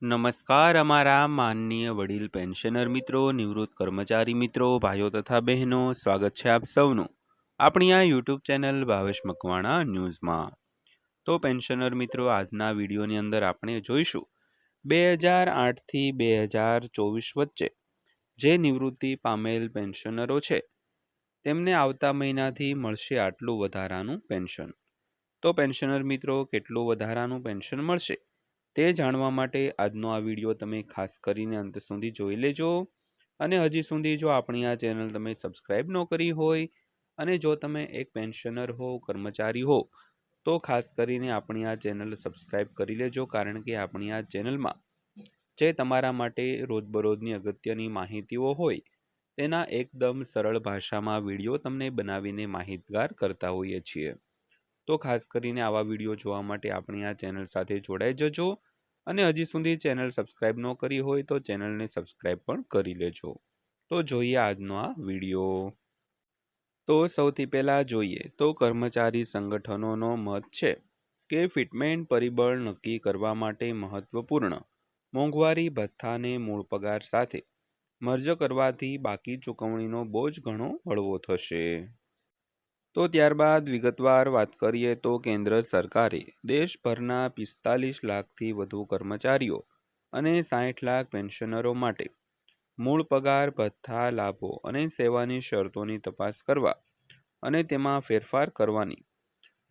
નમસ્કાર અમારા માનનીય વડીલ પેન્શનર મિત્રો, નિવૃત્ત કર્મચારી મિત્રો, ભાઈઓ તથા બહેનો, સ્વાગત છે આપ સૌનું આપણી આ યુટ્યુબ ચેનલ ભાવેશ મકવાણા ન્યૂઝમાં। તો પેન્શનર મિત્રો, આજના વિડીયોની અંદર આપણે જોઈશું 2008થી 2024 વચ્ચે જે નિવૃત્તિ પામેલ પેન્શનરો છે તેમને આવતા મહિનાથી મળશે આટલું વધારાનું પેન્શન। તો પેન્શનર મિત્રો, કેટલું વધારાનું પેન્શન મળશે તે જાણવા માટે આજનો આ વિડીયો તમે ખાસ કરીને અંત સુધી જોઈ લેજો। અને હજી સુધી જો આપણી આ ચેનલ તમે સબસ્ક્રાઈબ ન કરી હોય અને જો તમે એક પેન્શનર હો, કર્મચારી હો, તો ખાસ કરીને આપણી આ ચેનલ સબસ્ક્રાઈબ કરી લેજો, કારણ કે આપણી આ ચેનલમાં જે તમારા માટે રોજબરોજની અગત્યની માહિતીઓ હોય તેના એકદમ સરળ ભાષામાં વિડીયો તમને બનાવીને માહિતગાર કરતા હોઈએ છીએ। તો ખાસ કરીને આવા વિડીયો જોવા માટે આપણી આ ચેનલ સાથે જોડાઈ જજો અને હજી સુધી ચેનલ સબસ્ક્રાઈબ ન કરી હોય તો ચેનલને સબસ્ક્રાઈબ પણ કરી લેજો। તો જોઈએ આજનો આ વિડીયો। તો સૌથી પહેલા જોઈએ તો કર્મચારી સંગઠનોનો મત છે કે ફિટમેન્ટ પરિબળ નક્કી કરવા માટે મહત્વપૂર્ણ મોંઘવારી ભથ્થાને મૂળ પગાર સાથે મર્જ કરવાથી બાકી ચૂકવણીનો બોજ ઘણો હળવો થશે। તો ત્યારબાદ વિગતવાર વાત કરીએ તો કેન્દ્ર સરકારે દેશભરના 45 લાખથી વધુ કર્મચારીઓ અને 60 લાખ પેન્શનરો માટે મૂળ પગાર ભથ્થા લાભો અને સેવાની શરતોની તપાસ કરવા અને તેમાં ફેરફાર કરવાની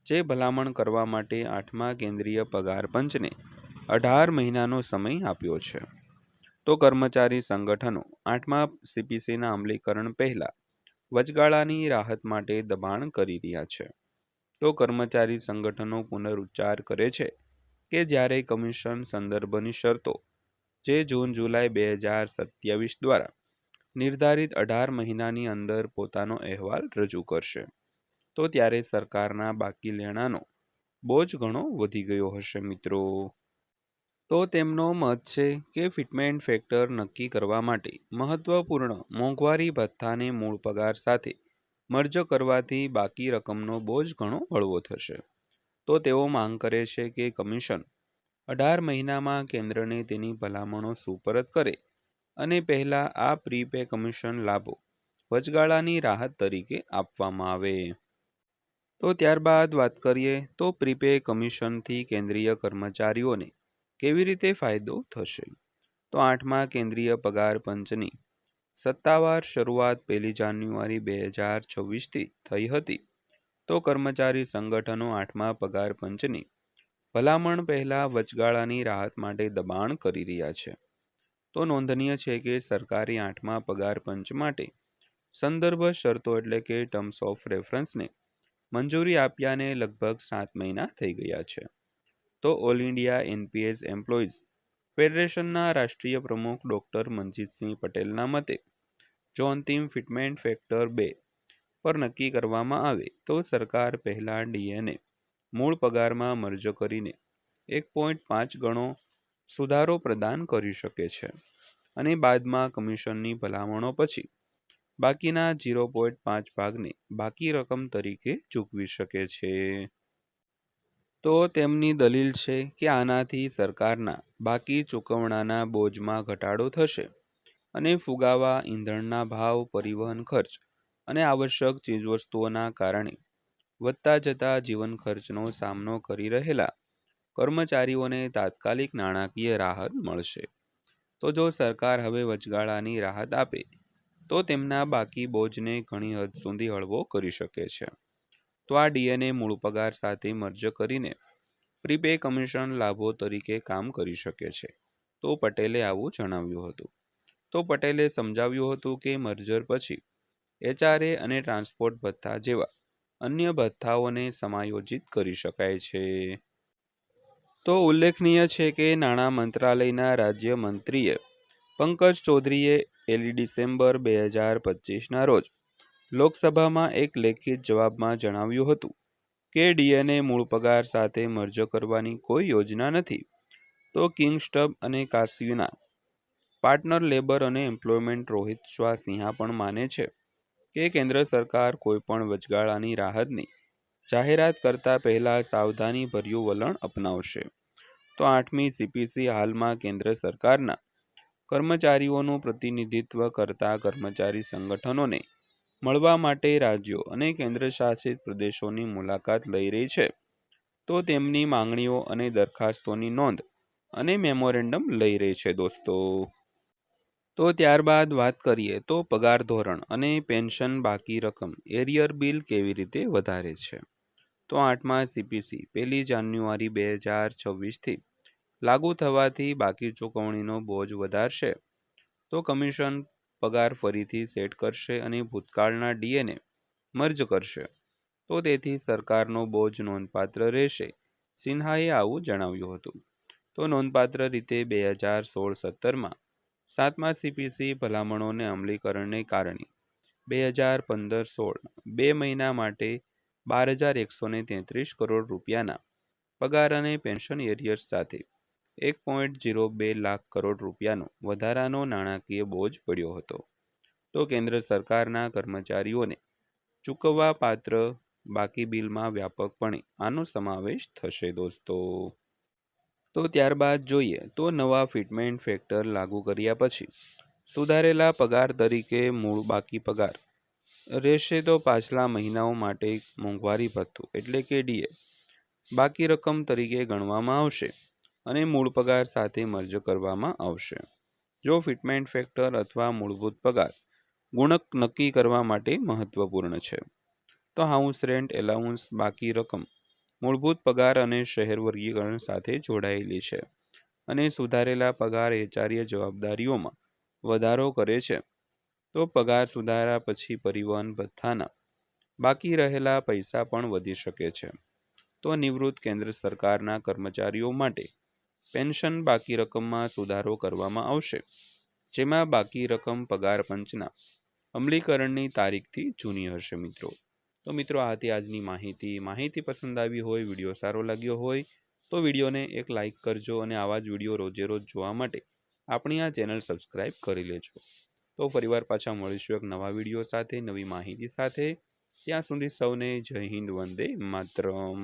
જે ભલામણ કરવા માટે 8મા કેન્દ્રીય પગાર પંચને 18 મહિનાનો સમય આપ્યો છે। તો કર્મચારી સંગઠનો 8મા સીપીસીના અમલીકરણ પહેલા વચગાળાની રાહત માટે દબાણ કરી રહ્યા છે। તો કર્મચારી સંગઠનો પુનરુચ્ચાર કરે છે કે જ્યારે કમિશન સંદર્ભની શરતો જે જૂન જુલાઈ 2027 દ્વારા નિર્ધારિત 18 મહિનાની અંદર પોતાનો અહેવાલ રજૂ કરશે તો ત્યારે સરકારના બાકી લેણાનો બોજ ઘણો વધી ગયો હશે મિત્રો। તો તેમનો મત છે કે ફિટમેન્ટ ફેક્ટર નક્કી કરવા માટે મહત્વપૂર્ણ મોંઘવારી ભથ્થાને મૂળ પગાર સાથે મર્જ કરવાથી બાકી રકમનો બોજ ઘણો હળવો થશે। તો તેઓ માંગ કરે છે કે કમિશન 18 મહિનામાં કેન્દ્રને તેની ભલામણો સુપરત કરે અને પહેલા આ પ્રીપે કમિશન લાભો વચગાળાની રાહત તરીકે આપવામાં આવે। તો ત્યારબાદ વાત કરીએ તો પ્રીપે કમિશનથી કેન્દ્રીય કર્મચારીઓને કેવી રીતે ફાયદો થશે। તો 8મા કેન્દ્રીય પગાર પંચની સત્તાવાર શરૂઆત 1 જાન્યુઆરી 2026થી થઈ હતી। તો કર્મચારી સંગઠનો 8મા પગાર પંચની ભલામણ પહેલા વચગાળાની રાહત માટે દબાણ કરી રહ્યા છે। તો નોંધનીય છે કે સરકારે 8મા પગાર પંચ માટે સંદર્ભ શરતો એટલે કે ટર્મ્સ ઓફ રેફરન્સને મંજૂરી આપ્યાને લગભગ 7 મહિના થઈ ગયા છે। તો ઓલ ઇન્ડિયા એનપીએસ એમ્પ્લોઈઝ ફેડરેશનના રાષ્ટ્રીય પ્રમુખ ડોક્ટર મનજીતસિંહ પટેલના મતે જો અંતિમ ફિટમેન્ટ ફેક્ટર 2 પર નક્કી કરવામાં આવે તો સરકાર પહેલા ડીએને મૂળ પગારમાં મર્જ કરીને 1.5 ગણો સુધારો પ્રદાન કરી શકે છે અને બાદમાં કમિશનની ભલામણો પછી બાકીના 0.5 ભાગને બાકી રકમ તરીકે ચૂકવી શકે છે। તો તેમની દલીલ છે કે આનાથી સરકારના બાકી ચૂકવણાના બોજમાં ઘટાડો થશે અને ફુગાવા, ઈંધણના ભાવ, પરિવહન ખર્ચ અને આવશ્યક ચીજવસ્તુઓના કારણે વધતા જતા જીવન ખર્ચનો સામનો કરી રહેલા કર્મચારીઓને તાત્કાલિક નાણાકીય રાહત મળશે। તો જો સરકાર હવે વચગાળાની રાહત આપે તો તેમના બાકી બોજને ઘણી હદ સુધી હળવો કરી શકે છે। તો આ ડીએને મૂળ પગાર સાથે મર્જ કરીને પ્રીપે કમિશન લાભો તરીકે કામ કરી શકે છે। તો પટેલે આવું જણાવ્યું હતું। તો પટેલે સમજાવ્યું હતું કે મર્જર પછી એચઆરએ અને ટ્રાન્સપોર્ટ ભથ્થા જેવા અન્ય ભથ્થાઓને સમાયોજિત કરી શકાય છે। તો ઉલ્લેખનીય છે કે નાણાં મંત્રાલયના રાજ્યમંત્રીએ પંકજ ચૌધરીએ 1 ડિસેમ્બર 2025ના રોજ લોકસભામાં એક લેખિત જવાબમાં જણાવ્યું હતું કે ડીએને મૂળ પગાર સાથે મર્જ કરવાની કોઈ યોજના નથી। તો કિંગસ્ટબ અને કાસ્યુના પાર્ટનર લેબર અને એમ્પ્લોયમેન્ટ રોહિત શ્વા સિંહા પણ માને છે કે કેન્દ્ર સરકાર કોઈપણ વચગાળાની રાહતની જાહેરાત કરતા પહેલા સાવધાનીભર્યું વલણ અપનાવશે। તો 8મી સીપીસી હાલમાં કેન્દ્ર સરકારના કર્મચારીઓનું પ્રતિનિધિત્વ કરતા કર્મચારી સંગઠનોને મળવા માટે રાજ્યો અને કેન્દ્રશાસિત પ્રદેશોની મુલાકાત લઈ રહી છે. તો તેમની માંગણીઓ અને દરખાસ્તોની નોંધ અને મેમોરેન્ડમ લઈ રહી છે દોસ્તો. તો ત્યારબાદ વાત કરીએ તો પગાર ધોરણ અને પેન્શન બાકી રકમ એરિયર બિલ કેવી રીતે વધારે છે. તો 8મા સીપીસી 1 જાન્યુઆરી 2026થી લાગુ થવાથી બાકી ચૂકવણીનો બોજ વધારશે. તો કમિશન પગાર ફરીથી સેટ કરશે અને ભૂતકાળના ડીએને મર્જ કરશે. તો તેથી સરકારનો બોજ નોંધપાત્ર રહેશે. સિન્હાએ આવું જણાવ્યું હતું. તો નોંધપાત્ર રીતે 2016-17માં 7મા સીપીસી ભલામણોને અમલીકરણને કારણે 2015-16 2 મહિના માટે 12,133 કરોડ રૂપિયાના પગાર અને પેન્શન એરિયર્સ સાથે 1.02 લાખ કરોડ રૂપિયાનો વધારાનો નાણાકીય બોજ પડ્યો હતો. તો કેન્દ્ર સરકારના કર્મચારીઓને ચૂકવવા પાત્ર બાકી બિલમાં વ્યાપકપણે આનો સમાવેશ થશે દોસ્તો. તો ત્યારબાદ જોઈએ તો નવા ફિટમેન્ટ ફેક્ટર લાગુ કર્યા પછી સુધારેલા પગાર તરીકે મૂળ બાકી પગાર રહેશે. તો પાછલા મહિનાઓ માટે મોંઘવારી ભથ્થું એટલે કે ડીએ બાકી રકમ તરીકે ગણવામાં આવશે અને મૂળ પગાર સાથે મર્જ કરવામાં આવશે. જો ફિટમેન્ટ ફેક્ટર અથવા મૂળભૂત પગાર ગુણક નક્કી કરવા માટે મહત્વપૂર્ણ છે. તો હાઉસ રેન્ટ એલાઉન્સ બાકી રકમ મૂળભૂત પગાર અને શહેર વર્ગીકરણ સાથે જોડાયેલી છે અને સુધારેલા પગાર એચાર્ય જવાબદારીઓમાં વધારો કરે છે. તો પગાર સુધારા પછી પરિવહન ભથ્થાના બાકી રહેલા પૈસા પણ વધી શકે છે. તો નિવૃત્ત કેન્દ્ર સરકારના કર્મચારીઓ માટે પેન્શન બાકી રકમમાં સુધારો કરવામાં આવશે, જેમાં બાકી રકમ પગાર પંચના અમલીકરણની તારીખથી જૂની હશે મિત્રો. તો મિત્રો આ હતી આજની માહિતી પસંદ આવી હોય, વિડીયો સારો લાગ્યો હોય તો વિડીયોને એક લાઇક કરજો અને આવા જ વિડીયો રોજે રોજ જોવા માટે આપણી આ ચેનલ સબસ્ક્રાઈબ કરી લેજો. તો ફરીવાર પાછા મળીશું એક નવા વિડીયો સાથે, નવી માહિતી સાથે. ત્યાં સુધી સૌને જય હિન્દ, વંદે માતરમ.